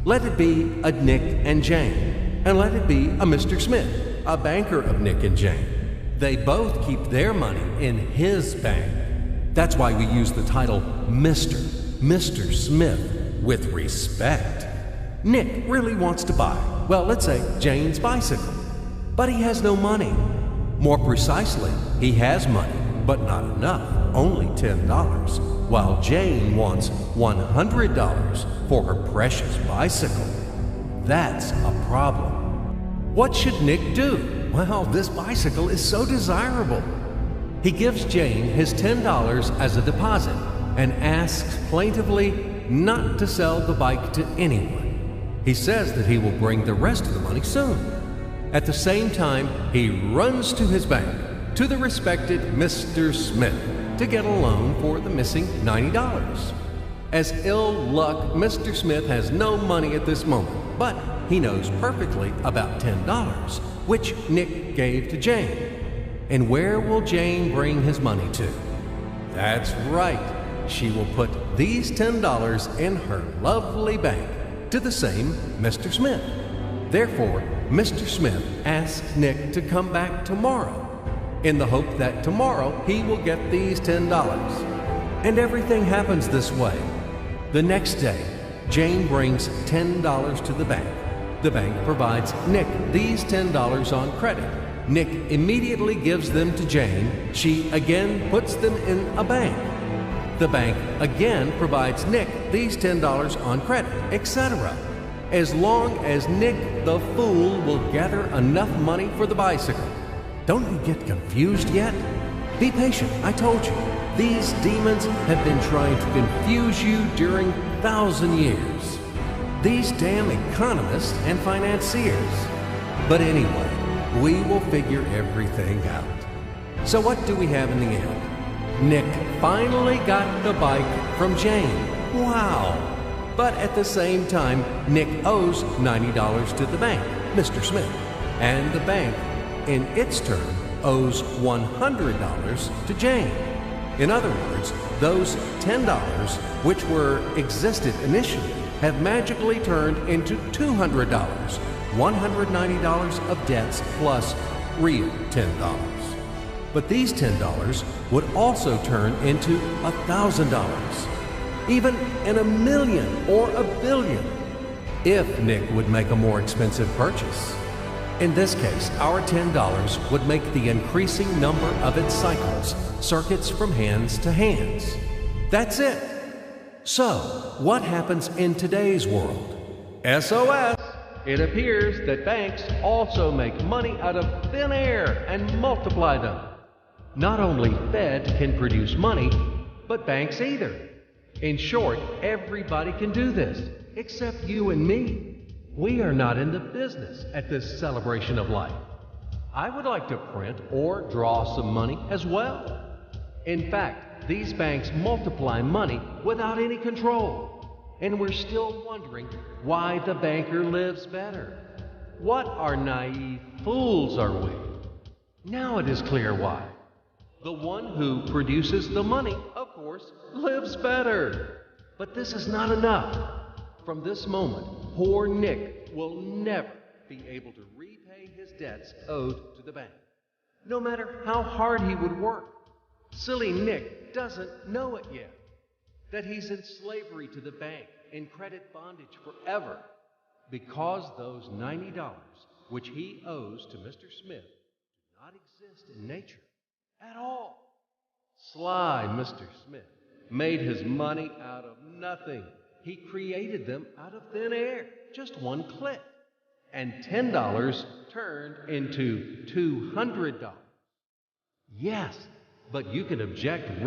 Let it be a Nick and Jane, and let it be a Mr. Smith, a banker of Nick and Jane. They both keep their money in his bank. That's why we use the title Mr. Smith with respect. Nick really wants to buy, well, let's say Jane's bicycle, but he has no money. More precisely, he has money, but not enough, only $10, while Jane wants $100 for her precious bicycle. That's a problem. What should Nick do? Well, this bicycle is so desirable. He gives Jane his $10 as a deposit and asks plaintively not to sell the bike to anyone. He says that he will bring the rest of the money soon. At the same time, he runs to his bank, to the respected Mr. Smith, to get a loan for the missing $90. As ill luck, Mr. Smith has no money at this moment, but he knows perfectly about $10, which Nick gave to Jane. And where will Jane bring his money to? That's right. She will put these $10 in her lovely bank to the same Mr. Smith. Therefore, Mr. Smith asks Nick to come back tomorrow in the hope that tomorrow he will get these $10. And everything happens this way. The next day, Jane brings $10 to the bank. The bank provides Nick these $10 on credit. Nick immediately gives them to Jane. She again puts them in a bank. The bank again provides Nick these $10 on credit, etc. As long as Nick the fool will gather enough money for the bicycle. Don't you get confused yet? Be patient, I told you. These demons have been trying to confuse you during 1,000 years. These damn economists and financiers. But anyway, we will figure everything out. So what do we have in the end? Nick finally got the bike from Jane. Wow! But at the same time, Nick owes $90 to the bank, Mr. Smith, and the bank, in its turn, owes $100 to Jane. In other words, those $10, which existed initially, have magically turned into $200, $190 of debts plus real $10. But these $10 would also turn into $1,000, even in a million or a billion, if Nick would make a more expensive purchase. In this case, our $10 would make the increasing number of its cycles, circuits from hands to hands. That's it. So, what happens in today's world? SOS! It appears that banks also make money out of thin air and multiply them. Not only Fed can produce money, but banks either. In short, everybody can do this, except you and me. We are not in the business at this celebration of life. I would like to print or draw some money as well. In fact, these banks multiply money without any control. And we're still wondering why the banker lives better. What are naive fools are we? Now it is clear why. The one who produces the money, of course, lives better. But this is not enough. From this moment, poor Nick will never be able to repay his debts owed to the bank, no matter how hard he would work. Silly Nick doesn't know it yet, that he's in slavery to the bank, in credit bondage forever, because those $90, which he owes to Mr. Smith, do not exist in nature at all. Sly Mr. Smith made his money out of nothing. He created them out of thin air, just one click. And $10 turned into $200. Yes, but you can object